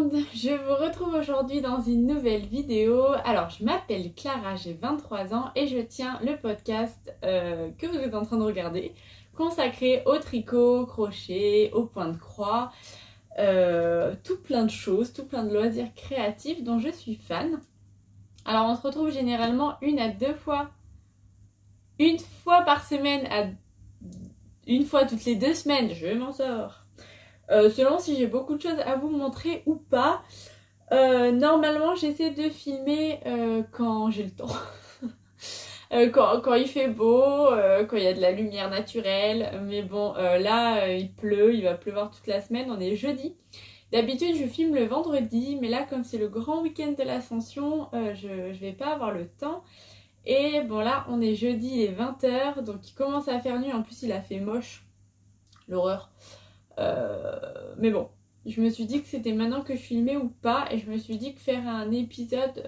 monde, je vous retrouve aujourd'hui dans une nouvelle vidéo. Alors je m'appelle Clara, j'ai 23 ans et je tiens le podcast que vous êtes en train de regarder, consacré au tricot, crochet, au point de croix, tout plein de choses, tout plein de loisirs créatifs dont je suis fan. Alors on se retrouve généralement une fois par semaine, une fois toutes les 2 semaines, je m'en sors. Selon si j'ai beaucoup de choses à vous montrer ou pas. Normalement j'essaie de filmer quand j'ai le temps. Quand il fait beau, quand il y a de la lumière naturelle. Mais bon, là il pleut, il va pleuvoir toute la semaine, on est jeudi. D'habitude je filme le vendredi, mais là comme c'est le grand week-end de l'Ascension, je vais pas avoir le temps. Et bon là on est jeudi, il est 20 h, donc il commence à faire nuit, en plus il a fait moche. L'horreur. Mais bon, je me suis dit que c'était maintenant que je filmais ou pas, et je me suis dit que faire un épisode,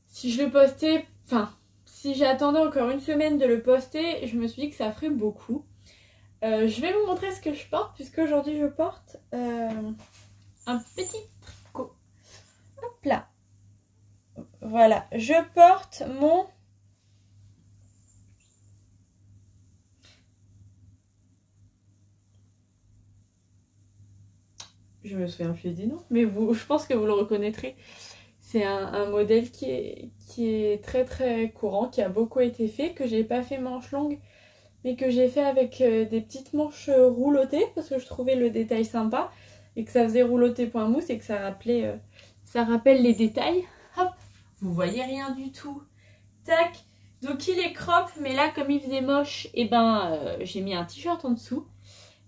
si je le postais, enfin, si j'attendais encore une semaine de le poster, je me suis dit que ça ferait beaucoup. Je vais vous montrer ce que je porte, puisque aujourd'hui je porte un petit tricot. Hop là. Voilà, je porte mon... Je me souviens plus des noms, mais je pense que vous le reconnaîtrez. C'est un modèle qui est très très courant, qui a beaucoup été fait, que j'ai pas fait manche longue, mais que j'ai fait avec des petites manches roulottées, parce que je trouvais le détail sympa, et que ça faisait roulotter point mousse, et que ça rappelle les détails. Hop, vous voyez rien du tout. Tac, donc il est crop, mais là comme il faisait moche, et j'ai mis un t-shirt en dessous.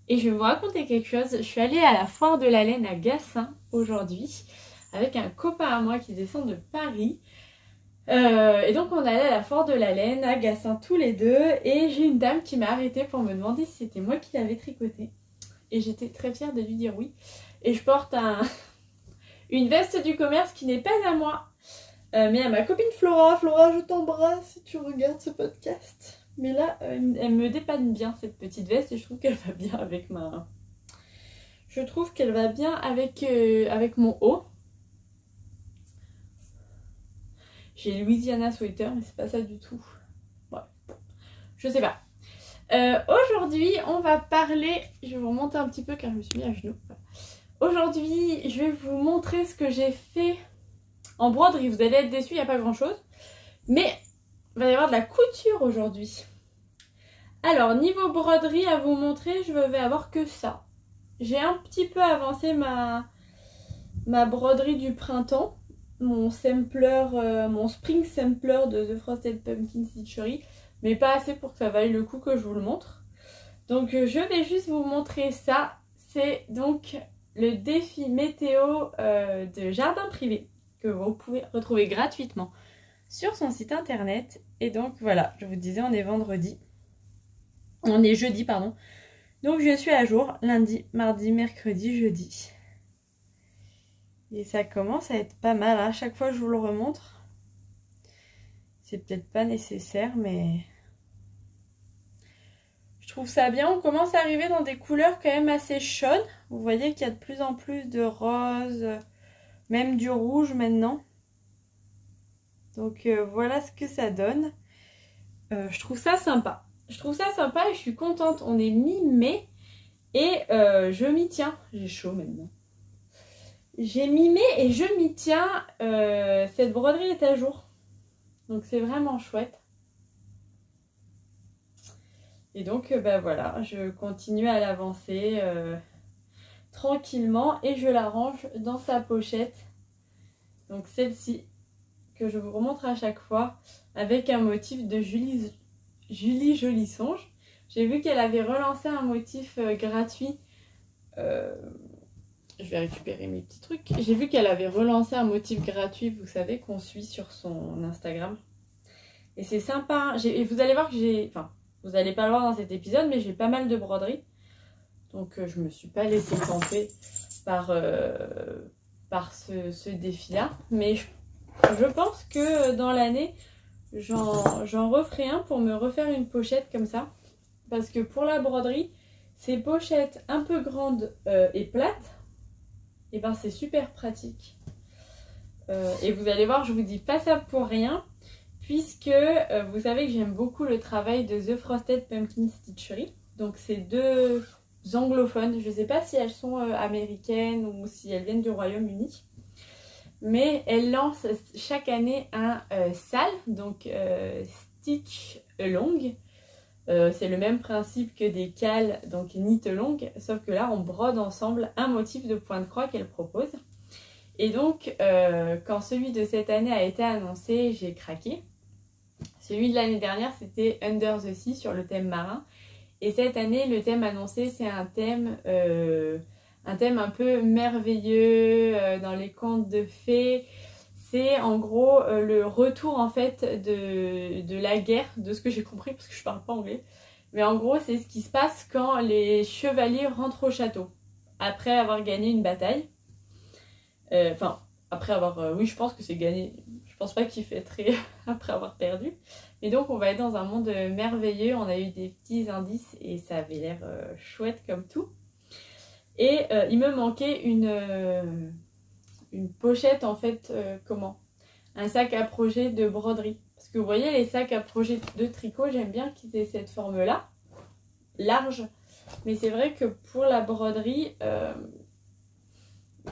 Et je vais vous raconter quelque chose. Je suis allée à la foire de la laine à Gassin aujourd'hui avec un copain à moi qui descend de Paris. Et donc on allait à la foire de la laine à Gassin tous les deux. Et j'ai une dame qui m'a arrêtée pour me demander si c'était moi qui l'avais tricoté. Et j'étais très fière de lui dire oui. Et je porte une veste du commerce qui n'est pas à moi, mais à ma copine Flora. Flora, je t'embrasse si tu regardes ce podcast. Mais là, elle me dépanne bien cette petite veste, et je trouve qu'elle va bien avec Je trouve qu'elle va bien avec mon haut. J'ai Louisiana Sweater, mais c'est pas ça du tout. Ouais. Je sais pas. Aujourd'hui, on va parler... Je vais vous remonter un petit peu car je me suis mis à genoux. Aujourd'hui, je vais vous montrer ce que j'ai fait en broderie. Vous allez être déçus, il n'y a pas grand chose. Mais... il va y avoir de la couture aujourd'hui. Alors, niveau broderie à vous montrer, je vais avoir que ça. J'ai un petit peu avancé ma broderie du printemps. Mon sampler, mon spring sampler de The Frosted Pumpkin Stitchery. Mais pas assez pour que ça vaille le coup que je vous le montre. Donc, je vais juste vous montrer ça. C'est donc le défi météo de Jardin Privé que vous pouvez retrouver gratuitement sur son site internet. Et donc voilà, je vous disais, on est vendredi. On est jeudi, pardon. Donc je suis à jour lundi, mardi, mercredi, jeudi. Et ça commence à être pas mal. À chaque fois je vous le remontre. C'est peut-être pas nécessaire, mais je trouve ça bien. On commence à arriver dans des couleurs quand même assez chaudes. Vous voyez qu'il y a de plus en plus de rose, même du rouge maintenant. Donc voilà ce que ça donne. Je trouve ça sympa. Je trouve ça sympa et je suis contente. On est mi-mai et je m'y tiens. J'ai chaud maintenant. J'ai mi-mai et je m'y tiens. Cette broderie est à jour. Donc c'est vraiment chouette. Et donc voilà, je continue à l'avancer tranquillement et je la range dans sa pochette. Donc celle-ci, que je vous remontre à chaque fois, avec un motif de Julie Jolisonge. J'ai vu qu'elle avait relancé un motif gratuit. Je vais récupérer mes petits trucs. J'ai vu qu'elle avait relancé un motif gratuit, vous savez, qu'on suit sur son Instagram. Et c'est sympa. Et vous allez voir que j'ai... Enfin, vous n'allez pas le voir dans cet épisode, mais j'ai pas mal de broderies. Donc je me suis pas laissée tenter par ce défi-là. Mais je pense que dans l'année, j'en referai un pour me refaire une pochette comme ça. Parce que pour la broderie, ces pochettes un peu grandes et plates, et ben c'est super pratique. Et vous allez voir, je vous dis pas ça pour rien, puisque vous savez que j'aime beaucoup le travail de The Frosted Pumpkin Stitchery. Donc c'est deux anglophones, je sais pas si elles sont américaines ou si elles viennent du Royaume-Uni. Mais elles lancent chaque année un SAL, donc Stitch Along. C'est le même principe que des cales, donc knit along, sauf que là on brode ensemble un motif de point de croix qu'elle propose. Et donc quand celui de cette année a été annoncé, j'ai craqué. Celui de l'année dernière c'était Under the Sea sur le thème marin. Et cette année le thème annoncé c'est un thème un peu merveilleux dans les contes de fées. C'est en gros le retour en fait de la guerre, de ce que j'ai compris parce que je parle pas anglais. Mais en gros c'est ce qui se passe quand les chevaliers rentrent au château après avoir gagné une bataille. Enfin après avoir, oui je pense que c'est gagné. Je pense pas qu'il fait très après avoir perdu. Mais donc on va être dans un monde merveilleux. On a eu des petits indices et ça avait l'air chouette comme tout. Et il me manquait une pochette en fait, un sac à projet de broderie. Parce que vous voyez les sacs à projet de tricot, j'aime bien qu'ils aient cette forme là, large. Mais c'est vrai que pour la broderie,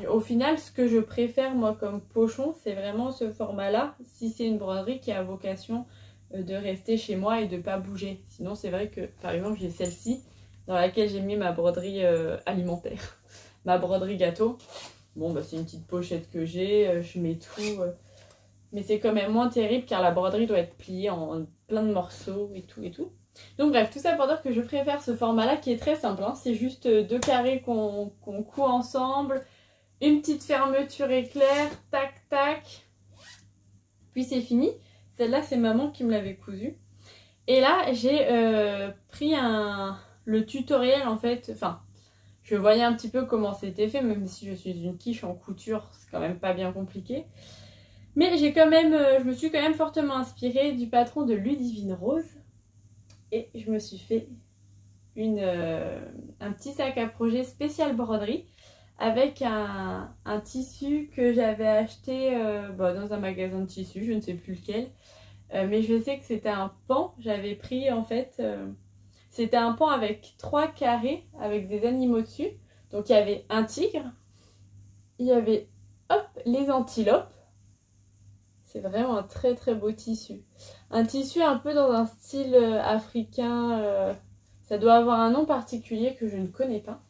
au final ce que je préfère moi comme pochon, c'est vraiment ce format là. Si c'est une broderie qui a vocation de rester chez moi et de pas bouger. Sinon c'est vrai que par exemple j'ai celle-ci dans laquelle j'ai mis ma broderie alimentaire. Ma broderie gâteau. Bon bah c'est une petite pochette que j'ai, je mets tout. Mais c'est quand même moins terrible car la broderie doit être pliée en plein de morceaux et tout et tout. Donc bref, tout ça pour dire que je préfère ce format là qui est très simple. Hein. C'est juste deux carrés qu'on coud ensemble. Une petite fermeture éclair, tac tac. Puis c'est fini. Celle-là c'est maman qui me l'avait cousue. Et là j'ai pris le tutoriel en fait, enfin je voyais un petit peu comment c'était fait, même si je suis une quiche en couture, c'est quand même pas bien compliqué. Mais je me suis quand même fortement inspirée du patron de Ludivine Rose. Et je me suis fait un petit sac à projet spécial broderie avec un tissu que j'avais acheté dans un magasin de tissus, je ne sais plus lequel. Mais je sais que c'était un pan, j'avais pris en fait... C'était un pan avec 3 carrés avec des animaux dessus. Donc il y avait un tigre, il y avait les antilopes. C'est vraiment un très très beau tissu. Un tissu un peu dans un style africain. Ça doit avoir un nom particulier que je ne connais pas.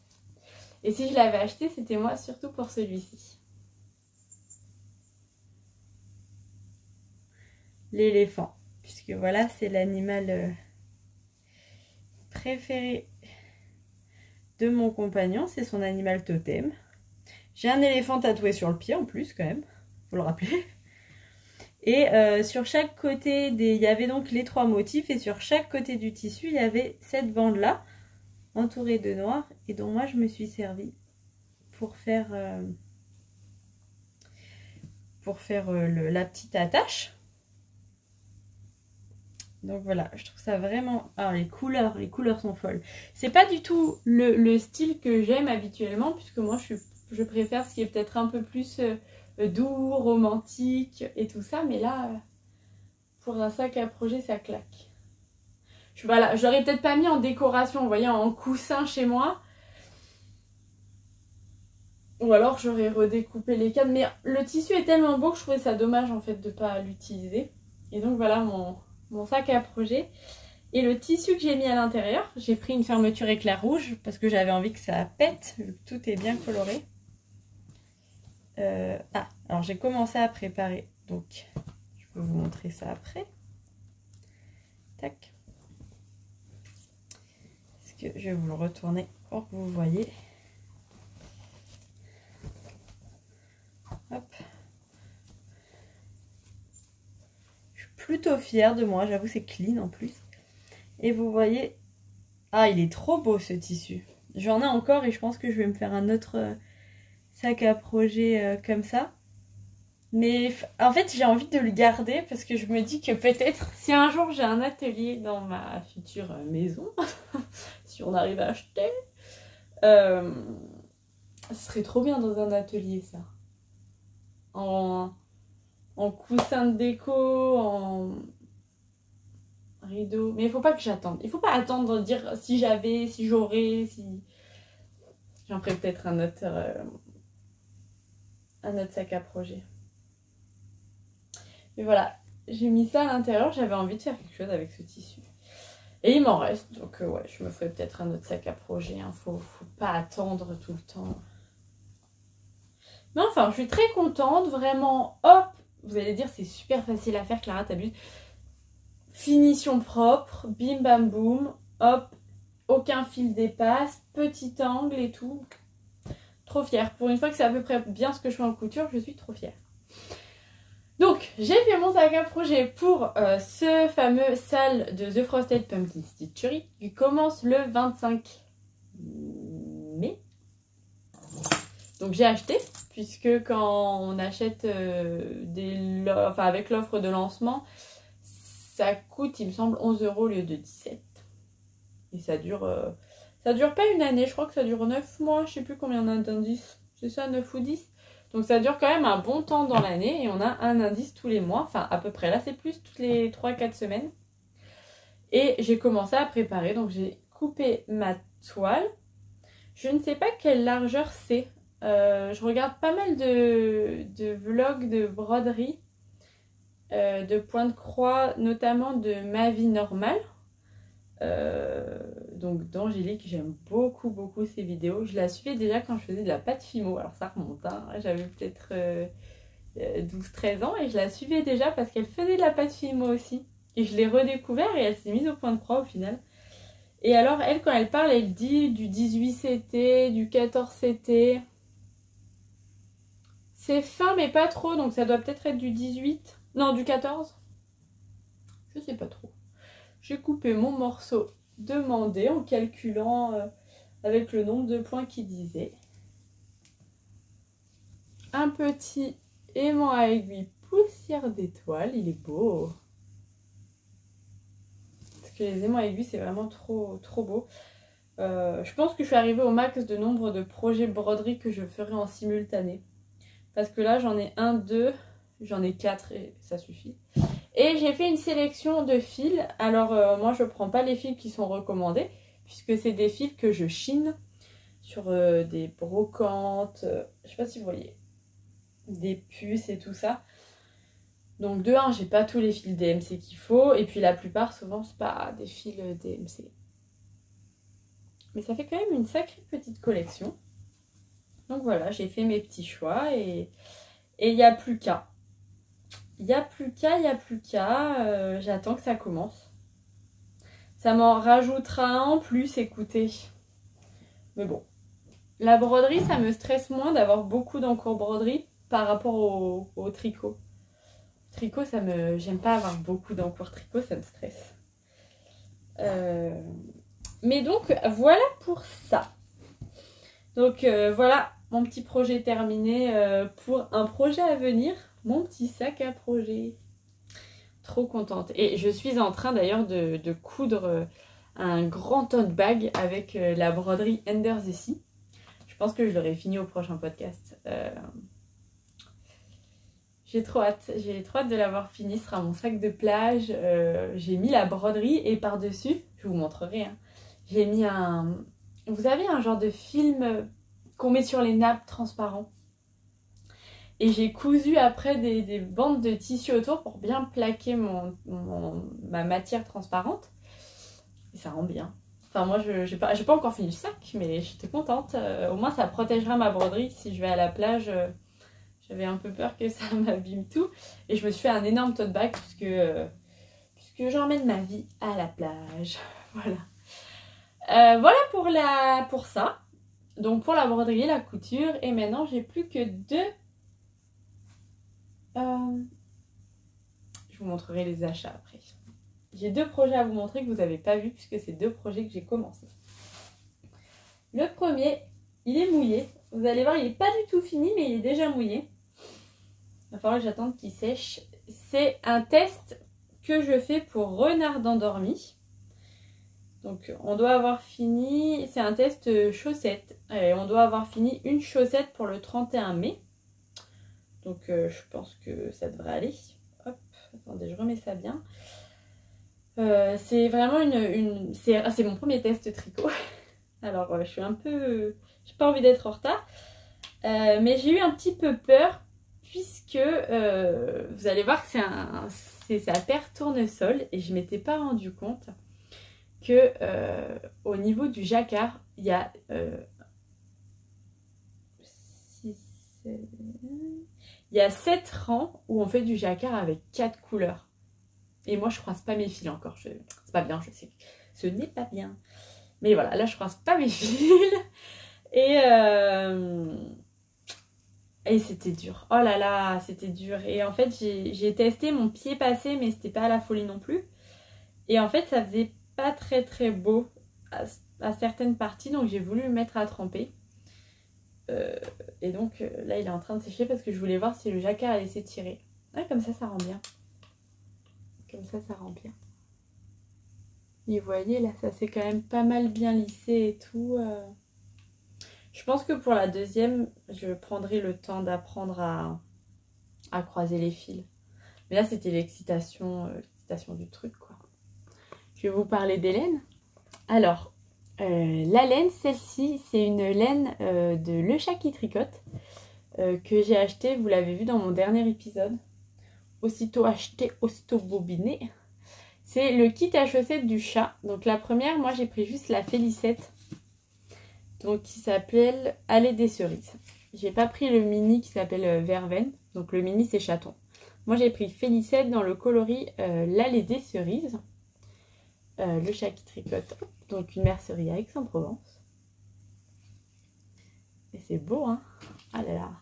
Et si je l'avais acheté, c'était moi surtout pour celui-ci. L'éléphant. Puisque voilà, c'est l'animal... préféré de mon compagnon, c'est son animal totem. J'ai un éléphant tatoué sur le pied en plus quand même, faut le rappeler. Et sur chaque côté il y avait donc les 3 motifs et sur chaque côté du tissu il y avait cette bande là entourée de noir et dont moi je me suis servie pour faire la petite attache. Donc voilà, je trouve ça vraiment... Alors les couleurs sont folles. C'est pas du tout le style que j'aime habituellement, puisque moi je préfère ce qui est peut-être un peu plus doux, romantique et tout ça. Mais là, pour un sac à projet, ça claque. Voilà, j'aurais peut-être pas mis en décoration, vous voyez, en coussin chez moi. Ou alors j'aurais redécoupé les cadres. Mais le tissu est tellement beau que je trouvais ça dommage en fait de pas l'utiliser. Et donc voilà mon sac à projet. Et le tissu que j'ai mis à l'intérieur, j'ai pris une fermeture éclair rouge parce que j'avais envie que ça pète, vu que tout est bien coloré. Alors j'ai commencé à préparer, donc je peux vous montrer ça après. Tac. Est-ce que je vais vous le retourner pour que vous voyez. Hop. Plutôt fière de moi, j'avoue c'est clean en plus. Et vous voyez, il est trop beau ce tissu. J'en ai encore et je pense que je vais me faire un autre sac à projet comme ça. Mais en fait j'ai envie de le garder parce que je me dis que peut-être si un jour j'ai un atelier dans ma future maison, si on arrive à acheter, Ce serait trop bien dans un atelier, ça. En coussin de déco, en rideau. Mais il faut pas que j'attende. Il faut pas attendre de dire si j'avais, si j'aurais, si... J'en ferai peut-être un autre sac à projet. Mais voilà, j'ai mis ça à l'intérieur. J'avais envie de faire quelque chose avec ce tissu. Et il m'en reste. Donc ouais, je me ferai peut-être un autre sac à projet. Hein. Faut pas attendre tout le temps. Mais enfin, je suis très contente. Vraiment, hop. Vous allez dire, c'est super facile à faire, Clara, t'abuses. Finition propre, bim bam boum, hop, aucun fil dépasse, petit angle et tout. Trop fière. Pour une fois que c'est à peu près bien ce que je fais en couture, je suis trop fière. Donc, j'ai fait mon sac à projet pour ce fameux sale de The Frosted Pumpkin Stitchery qui commence le 25 mai. Donc j'ai acheté, puisque quand on achète avec l'offre de lancement, ça coûte, il me semble, 11 € au lieu de 17. Et ça dure pas une année, je crois que ça dure 9 mois, je sais plus combien on a d'indices. C'est ça, 9 ou 10. Donc ça dure quand même un bon temps dans l'année et on a un indice tous les mois, enfin à peu près. Là c'est plus toutes les 3-4 semaines. Et j'ai commencé à préparer, donc j'ai coupé ma toile. Je ne sais pas quelle largeur c'est. Je regarde pas mal de vlogs de broderie, de points de croix, notamment de Ma Vie Normale. Donc d'Angélique, j'aime beaucoup ses vidéos. Je la suivais déjà quand je faisais de la pâte Fimo, alors ça remonte, hein. J'avais peut-être 12-13 ans et je la suivais déjà parce qu'elle faisait de la pâte Fimo aussi. Et je l'ai redécouvert et elle s'est mise au point de croix au final. Et alors elle, quand elle parle, elle dit du 18 CT, du 14 CT. C'est fin mais pas trop, donc ça doit peut-être être du 18. Non, du 14. Je sais pas trop. J'ai coupé mon morceau demandé en calculant avec le nombre de points qu'il disait. Un petit aimant à aiguille poussière d'étoile, il est beau. Parce que les aimants à aiguille, c'est vraiment trop beau. Je pense que je suis arrivée au max de nombre de projets broderie que je ferai en simultané. Parce que là, j'en ai 1, 2, j'en ai 4 et ça suffit. Et j'ai fait une sélection de fils. Alors, moi, je prends pas les fils qui sont recommandés, puisque c'est des fils que je chine sur des brocantes. Je sais pas si vous voyez. Des puces et tout ça. Donc, de 1, j'ai pas tous les fils DMC qu'il faut. Et puis, la plupart, souvent, c'est pas des fils DMC. Mais ça fait quand même une sacrée petite collection. Donc, voilà, j'ai fait mes petits choix. Et il n'y a plus qu'à. Il n'y a plus qu'à, j'attends que ça commence. Ça m'en rajoutera un en plus, écoutez. Mais bon. La broderie, ça me stresse moins d'avoir beaucoup d'encours broderie par rapport au tricot. Tricot, j'aime pas avoir beaucoup d'encours tricot, ça me stresse. Mais donc, voilà pour ça. Donc, voilà mon petit projet terminé pour un projet à venir. Mon petit sac à projet. Trop contente. Et je suis en train d'ailleurs de coudre un grand tote bag avec la broderie Under the Sea. Je pense que je l'aurai fini au prochain podcast. J'ai trop hâte. J'ai trop hâte de l'avoir fini. Ce sera mon sac de plage. J'ai mis la broderie et par-dessus, je vous montrerai, hein, j'ai mis un... Vous avez un genre de film qu'on met sur les nappes transparents. Et j'ai cousu après des bandes de tissu autour pour bien plaquer ma matière transparente. Et ça rend bien. Enfin, moi, j'ai pas encore fini le sac, mais j'étais contente. Au moins, ça protégera ma broderie si je vais à la plage. J'avais un peu peur que ça m'abîme tout. Et je me suis fait un énorme tote bag puisque j'emmène ma vie à la plage. Voilà. Voilà pour ça. Donc, pour la broderie et la couture. Et maintenant, j'ai plus que 2... Je vous montrerai les achats après. J'ai 2 projets à vous montrer que vous n'avez pas vu puisque c'est 2 projets que j'ai commencé. Le premier, il est mouillé. Vous allez voir, il n'est pas du tout fini mais il est déjà mouillé. Il va falloir que j'attende qu'il sèche. C'est un test que je fais pour Renard endormi. Donc on doit avoir fini, c'est un test chaussettes. Et on doit avoir fini une chaussette pour le 31 mai. Donc je pense que ça devrait aller. Hop, attendez, je remets ça bien. C'est vraiment c'est mon premier test tricot. Alors je suis un peu... j'ai pas envie d'être en retard. Mais j'ai eu un petit peu peur puisque vous allez voir que c'est sa paire tournesol et je m'étais pas rendu compte que au niveau du jacquard, il y a 7 rangs où on fait du jacquard avec 4 couleurs. Et moi je croise pas mes fils encore. C'est pas bien, je sais. Ce n'est pas bien. Mais voilà, là je croise pas mes fils. Et c'était dur. Oh là là, c'était dur. Et en fait, j'ai testé mon pied passé, mais c'était pas à la folie non plus. Et en fait, ça faisait pas très très beau à certaines parties, donc j'ai voulu le mettre à tremper. Et donc là, il est en train de sécher parce que je voulais voir si le jacquard allait s'étirer. Ouais, comme ça rend bien. Comme ça rend bien. Et vous voyez, là, ça s'est quand même pas mal bien lissé et tout. Je pense que pour la deuxième, je prendrai le temps d'apprendre à croiser les fils. Mais là, c'était l'excitation du truc, quoi. Je vais vous parler des laines. Alors, la laine, celle-ci, c'est une laine de Le Chat qui tricote que j'ai acheté, vous l'avez vu dans mon dernier épisode. Aussitôt acheté, aussitôt bobiné. C'est le kit à chaussettes du chat. Donc la première, moi j'ai pris juste la Félicette. Donc qui s'appelle Allée des cerises. J'ai pas pris le mini qui s'appelle Verveine. Donc le mini c'est chaton. Moi j'ai pris Félicette dans le coloris l'Allée des cerises. Le Chat qui tricote. Donc une mercerie à Aix-en-Provence. Et c'est beau, hein. Ah là là.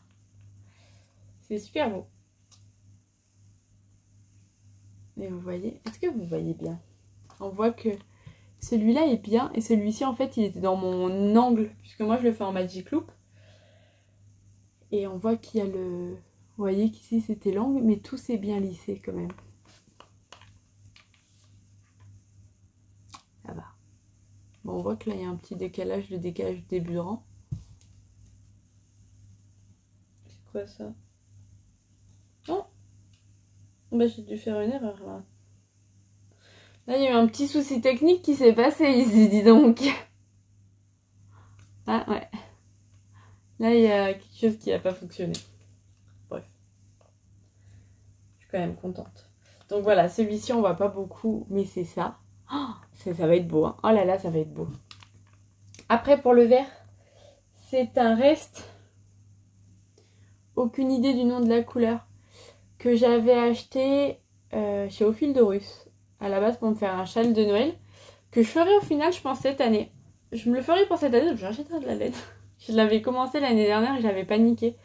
C'est super beau. Et vous voyez, est-ce que vous voyez bien? On voit que celui-là est bien et celui-ci en fait il était dans mon angle puisque moi je le fais en Magic Loop. Et on voit qu'il y a le... Vous voyez qu'ici c'était l'angle mais tout s'est bien lissé quand même. Ça va. Bon, on voit que là il y a un petit décalage, le décalage du début de rang. C'est quoi ça? Oh, bah j'ai dû faire une erreur là. Là, il y a eu un petit souci technique qui s'est passé ici, dis donc. Ah ouais. Là, il y a quelque chose qui n'a pas fonctionné. Bref. Je suis quand même contente. Donc voilà, celui-ci, on voit pas beaucoup, mais c'est ça. Oh, ça va être beau. Hein. Oh là là, ça va être beau. Après, pour le vert, c'est un reste. Aucune idée du nom de la couleur. Que j'avais acheté chez Au Fil de Russe. À la base, pour me faire un châle de Noël. Que je ferai au final, je pense, cette année. Je me le ferai pour cette année, donc j'achèterai de la laine. Je l'avais commencé l'année dernière et j'avais paniqué.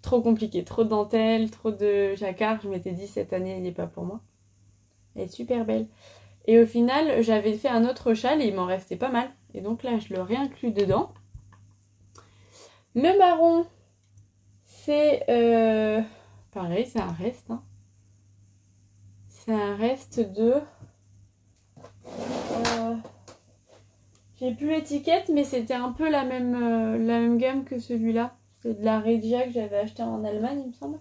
Trop compliqué, trop de dentelle, trop de jacquard. Je m'étais dit cette année elle n'est pas pour moi. Elle est super belle. Et au final j'avais fait un autre châle et il m'en restait pas mal. Et donc là je le réinclus dedans. Le marron c'est pareil, c'est un reste. Hein. C'est un reste de... J'ai plus l'étiquette mais c'était un peu la même gamme que celui-là. C'est de la Regia que j'avais acheté en Allemagne, il me semble.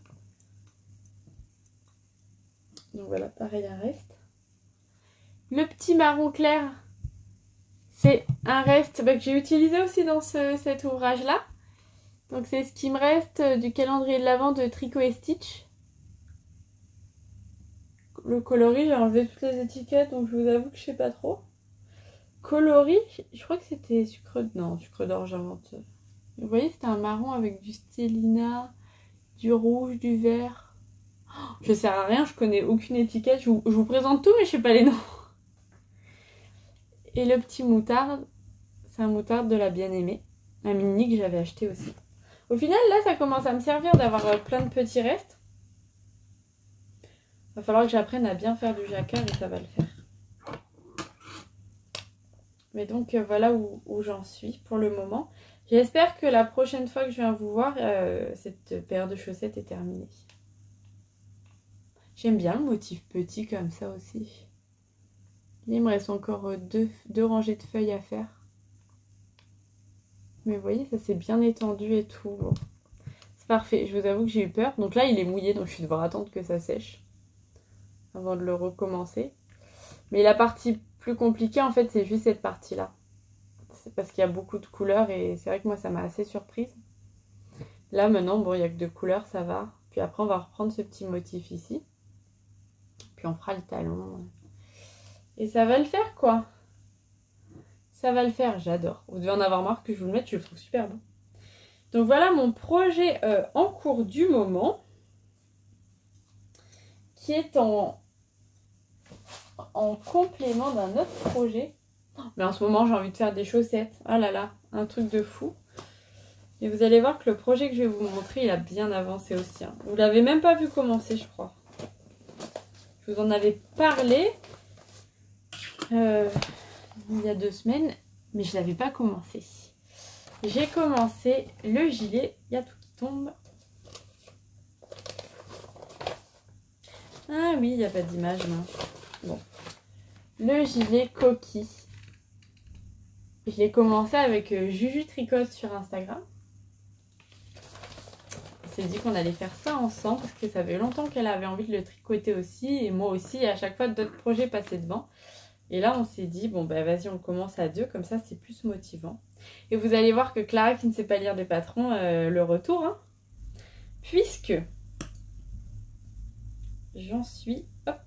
Donc voilà, pareil, un reste. Le petit marron clair, c'est un reste que j'ai utilisé aussi dans cet ouvrage-là. Donc c'est ce qui me reste du calendrier de l'Avent de Tricot et Stitch. Le coloris, j'ai enlevé toutes les étiquettes, donc je vous avoue que je sais pas trop. Coloris, je crois que c'était sucre d'orge, j'invente. Vous voyez, c'était un marron avec du stélina, du rouge, du vert. Oh, je sers à rien, je connais aucune étiquette. Je vous présente tout, mais je sais pas les noms. Et le petit moutarde, c'est un moutarde de la bien-aimée. Un mini que j'avais acheté aussi. Au final, là, ça commence à me servir d'avoir plein de petits restes. Va falloir que j'apprenne à bien faire du jacquard et ça va le faire. Mais donc, voilà où j'en suis pour le moment. J'espère que la prochaine fois que je viens vous voir, cette paire de chaussettes est terminée. J'aime bien le motif petit comme ça aussi. Il me reste encore deux rangées de feuilles à faire. Mais vous voyez, ça s'est bien étendu et tout. Bon. C'est parfait. Je vous avoue que j'ai eu peur. Donc là, il est mouillé, donc je vais devoir attendre que ça sèche avant de le recommencer. Mais la partie plus compliquée, en fait, c'est juste cette partie-là. C'est parce qu'il y a beaucoup de couleurs et c'est vrai que moi, ça m'a assez surprise. Là, maintenant, bon, il n'y a que 2 couleurs, ça va. Puis après, on va reprendre ce petit motif ici. Puis on fera le talon. Et ça va le faire, quoi. Ça va le faire, j'adore. Vous devez en avoir marre que je vous le mette, je le trouve super beau. Donc voilà mon projet en cours du moment. Qui est en complément d'un autre projet. Mais en ce moment, j'ai envie de faire des chaussettes. Ah là là, un truc de fou. Et vous allez voir que le projet que je vais vous montrer, il a bien avancé aussi. Hein. Vous l'avez même pas vu commencer, je crois. Je vous en avais parlé il y a 2 semaines, mais je l'avais pas commencé. J'ai commencé le gilet. Il y a tout qui tombe. Ah oui, il n'y a pas d'image, mince. Bon. Le gilet coquille. Je l'ai commencé avec Juju Tricote sur Instagram. On s'est dit qu'on allait faire ça ensemble parce que ça fait longtemps qu'elle avait envie de le tricoter aussi. Et moi aussi, et à chaque fois d'autres projets passaient devant. Et là, on s'est dit, bon, bah vas-y, on commence à 2, comme ça, c'est plus motivant. Et vous allez voir que Clara, qui ne sait pas lire des patrons, le retour, hein, puisque j'en suis, hop,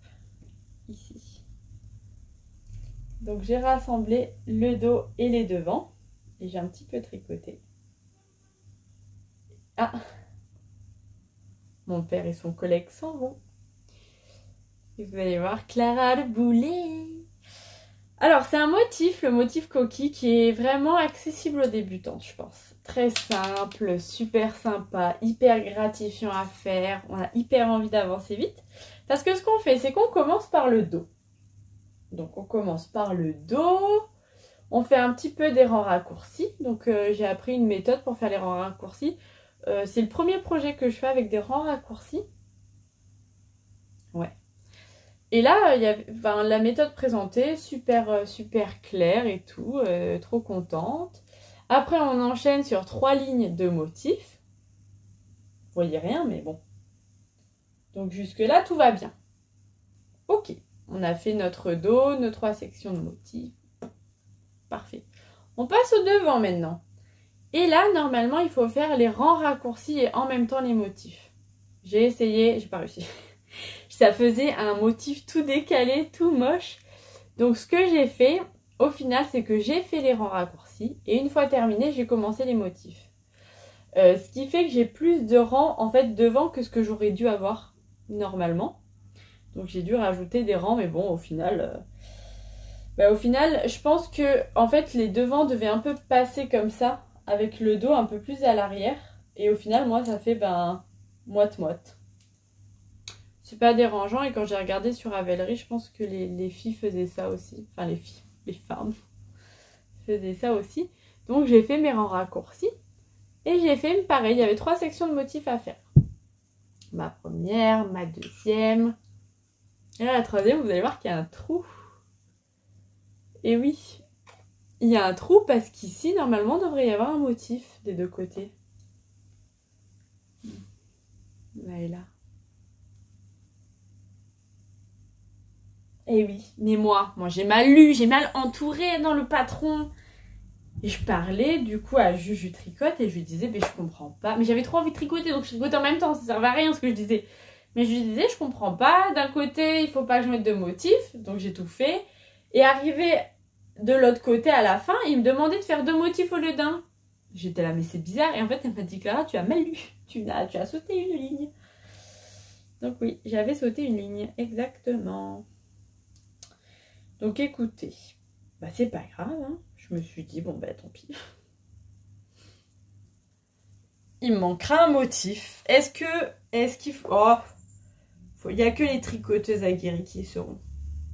ici. Donc, j'ai rassemblé le dos et les devants. Et j'ai un petit peu tricoté. Ah, mon père et son collègue s'en vont. Et vous allez voir, Clara le boulet. Alors, c'est un motif, le motif coquille, qui est vraiment accessible aux débutantes, je pense. Très simple, super sympa, hyper gratifiant à faire. On a hyper envie d'avancer vite. Parce que ce qu'on fait, c'est qu'on commence par le dos. Donc, on commence par le dos. On fait un petit peu des rangs raccourcis. Donc, j'ai appris une méthode pour faire les rangs raccourcis. C'est le premier projet que je fais avec des rangs raccourcis. Ouais. Et là, il y avait la méthode présentée, super, super claire et tout, trop contente. Après, on enchaîne sur 3 lignes de motifs. Vous voyez rien, mais bon. Donc jusque-là, tout va bien. Ok, on a fait notre dos, nos 3 sections de motifs. Parfait. On passe au devant maintenant. Et là, normalement, il faut faire les rangs raccourcis et en même temps les motifs. J'ai essayé, j'ai pas réussi. Ça faisait un motif tout décalé, tout moche. Donc ce que j'ai fait, au final, c'est que j'ai fait les rangs raccourcis. Et une fois terminé, j'ai commencé les motifs. Ce qui fait que j'ai plus de rangs en fait devant que ce que j'aurais dû avoir normalement. Donc j'ai dû rajouter des rangs, mais bon, au final, je pense que en fait les devants devaient un peu passer comme ça, avec le dos un peu plus à l'arrière. Et au final, moi, ça fait moite-moite. C'est pas dérangeant, et quand j'ai regardé sur Ravelry, je pense que les filles faisaient ça aussi. Enfin, les filles, les femmes faisaient ça aussi. Donc j'ai fait mes rangs raccourcis. Et j'ai fait pareil, il y avait 3 sections de motifs à faire. Ma première, ma deuxième. Et là, la troisième, vous allez voir qu'il y a un trou. Et oui, il y a un trou parce qu'ici, normalement, il devrait y avoir un motif des 2 côtés. Là et là. Et oui, mais moi j'ai mal lu, j'ai mal entouré dans le patron. Et je parlais du coup à Juju Tricote et je lui disais, mais je comprends pas. Mais j'avais trop envie de tricoter, donc je tricotais en même temps, ça servait à rien ce que je disais. Mais je lui disais, je comprends pas. D'un côté, il faut pas que je mette de motifs, donc j'ai tout fait. Et arrivé de l'autre côté à la fin, il me demandait de faire 2 motifs au lieu d'un. J'étais là, mais c'est bizarre. Et en fait, elle m'a dit, Clara, tu as mal lu. Tu as sauté une ligne. Donc oui, j'avais sauté une ligne, exactement. Donc écoutez, c'est pas grave, hein. Je me suis dit, bon tant pis. Il me manquera un motif. Est-ce qu'il faut... Oh, il n'y a que les tricoteuses aguerries qui seront.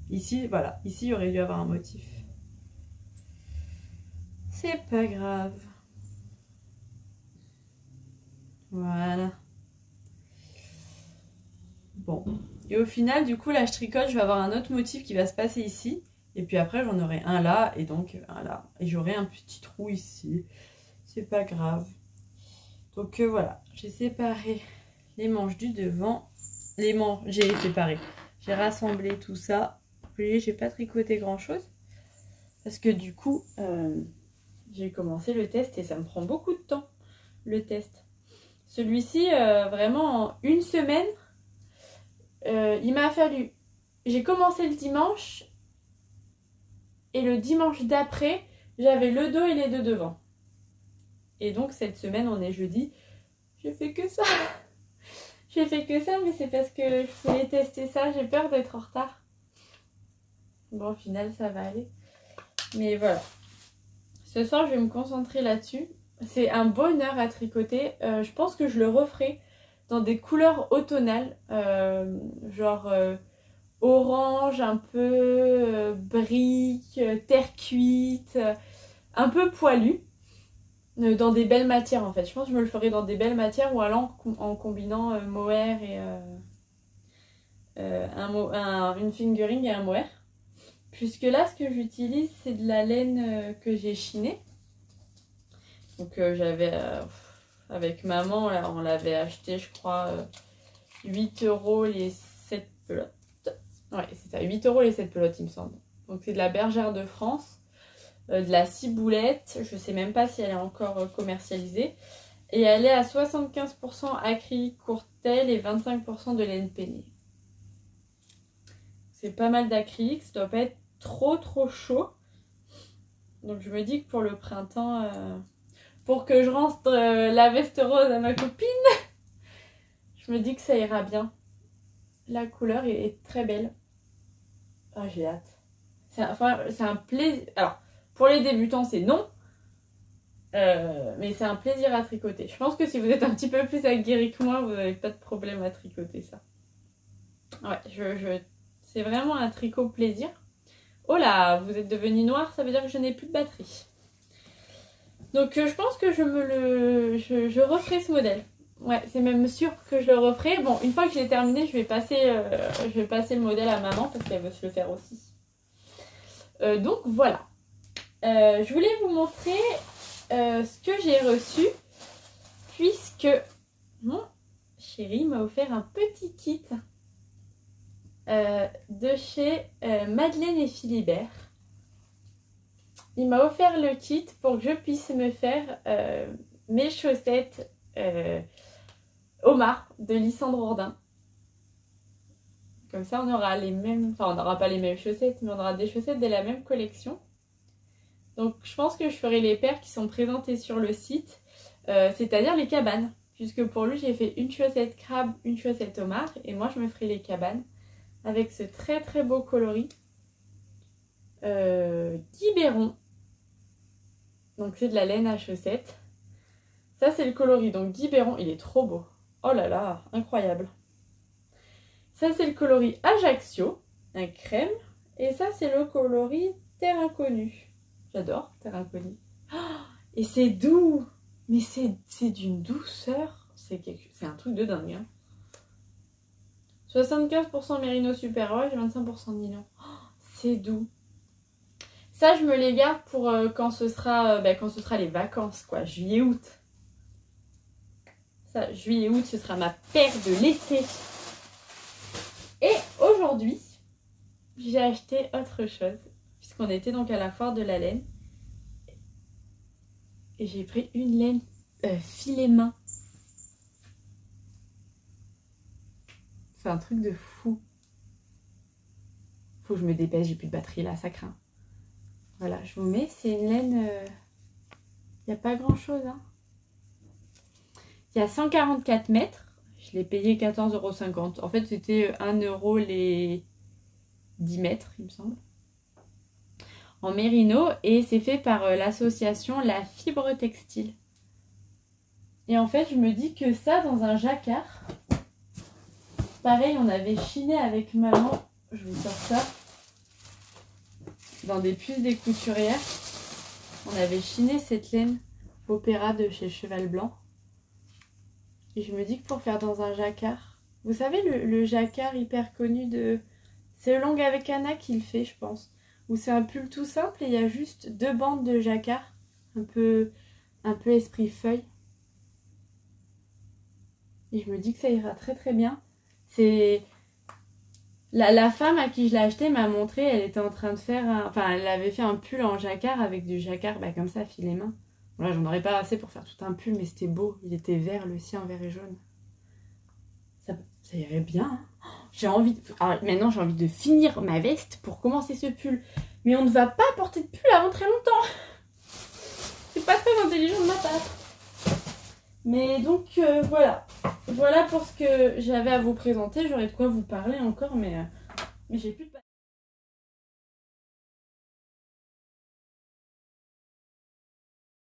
Ici, voilà. Ici, il aurait dû avoir un motif. C'est pas grave. Voilà. Bon. Et au final, du coup, là, je tricote. Je vais avoir un autre motif qui va se passer ici. Et puis après, j'en aurai un là et donc un là. Et j'aurai un petit trou ici. C'est pas grave. Donc voilà, j'ai séparé les manches du devant. Les manches, j'ai séparé. J'ai rassemblé tout ça. Vous voyez, j'ai pas tricoté grand chose. Parce que du coup, j'ai commencé le test et ça me prend beaucoup de temps, le test. Celui-ci, vraiment en une semaine, il m'a fallu... J'ai commencé le dimanche et le dimanche d'après, j'avais le dos et les deux devant. Et donc cette semaine, on est jeudi, j'ai fait que ça. J'ai fait que ça, mais c'est parce que je voulais tester ça, j'ai peur d'être en retard. Bon, au final, ça va aller. Mais voilà. Ce soir, je vais me concentrer là-dessus. C'est un bonheur à tricoter. Je pense que je le referai dans des couleurs automnales. Genre orange, un peu brique, terre cuite, un peu poilu. Dans des belles matières en fait. Je pense que je me le ferai dans des belles matières ou alors en combinant mohair et une fingering et un mohair. Puisque là, ce que j'utilise, c'est de la laine que j'ai chinée. Donc j'avais, avec maman, là, on l'avait acheté, je crois, 8 € les 7 pelotes. Ouais, c'est ça, 8 € les 7 pelotes, il me semble. Donc c'est de la Bergère de France, de la ciboulette. Je sais même pas si elle est encore commercialisée. Et elle est à 75% acrylique courtelle et 25% de laine peignée. C'est pas mal d'acrylique, ça doit pas être trop chaud. Donc je me dis que pour le printemps, pour que je rentre la veste rose à ma copine, je me dis que ça ira bien. La couleur est très belle. Ah, j'ai hâte. C'est un plaisir. Alors, pour les débutants, c'est non. Mais c'est un plaisir à tricoter. Je pense que si vous êtes un petit peu plus aguerri que moi, vous n'avez pas de problème à tricoter ça. Ouais, c'est vraiment un tricot plaisir. Oh là, vous êtes devenu noir, ça veut dire que je n'ai plus de batterie. Donc je pense que je referai ce modèle. Ouais, c'est même sûr que je le referai. Bon, une fois que j'ai terminé, je vais passer le modèle à maman parce qu'elle veut se le faire aussi. Donc voilà. Je voulais vous montrer ce que j'ai reçu puisque mon chéri m'a offert un petit kit de chez Madeleine et Philibert. Il m'a offert le kit pour que je puisse me faire mes chaussettes Omar de Lysandre Hourdin. Comme ça on aura les mêmes, enfin on n'aura pas les mêmes chaussettes, mais on aura des chaussettes de la même collection. Donc je pense que je ferai les paires qui sont présentées sur le site, c'est-à-dire les cabanes. Puisque pour lui j'ai fait une chaussette crabe, une chaussette Omar, et moi je me ferai les cabanes avec ce très beau coloris. Guy Béron. Donc c'est de la laine à chaussettes. Ça c'est le coloris, donc Guy Béron, il est trop beau. Oh là là, incroyable. Ça c'est le coloris Ajaccio, un crème. Et ça c'est le coloris Terre Inconnue. J'adore Terre Inconnue. Oh, et c'est doux. Mais c'est d'une douceur. C'est un truc de dingue. Hein. 75% mérino super et 25% nylon. Oh, c'est doux. Ça, je me les garde pour quand ce sera les vacances, quoi, juillet-août. Ça, juillet-août, ce sera ma paire de l'été. Et aujourd'hui, j'ai acheté autre chose, puisqu'on était donc à la foire de la laine. Et j'ai pris une laine filet main. C'est un truc de fou. Faut que je me dépêche, j'ai plus de batterie là, ça craint. Voilà, je vous mets, c'est une laine... Il n'y a pas grand chose. Hein. Il y a 144 mètres. Je l'ai payé 14,50 €. En fait, c'était 1 € les 10 mètres, il me semble. En mérino. Et c'est fait par l'association La Fibre Textile. Et en fait, je me dis que ça, dans un jacquard... Pareil, on avait chiné avec maman. Je vous sors ça. Dans des puces des couturières, on avait chiné cette laine Opéra de chez Cheval Blanc. Et je me dis que pour faire dans un jacquard, vous savez le jacquard hyper connu de... C'est le Long avec Anna qui le fait, je pense. où c'est un pull tout simple et il y a juste 2 bandes de jacquard, un peu esprit feuille. Et je me dis que ça ira très très bien. C'est la femme à qui je l'ai acheté m'a montré, elle était en train de faire enfin elle avait fait un pull en jacquard avec du jacquard comme ça filet main. Bon, là j'en aurais pas assez pour faire tout un pull, mais c'était beau, il était vert, le sien vert et jaune. Ça irait bien, hein. J'ai envie maintenant j'ai envie de finir ma veste pour commencer ce pull. Mais on ne va pas porter de pull avant très longtemps. C'est pas très intelligent de ma part. Mais donc voilà. Voilà pour ce que j'avais à vous présenter. J'aurais de quoi vous parler encore, mais j'ai plus de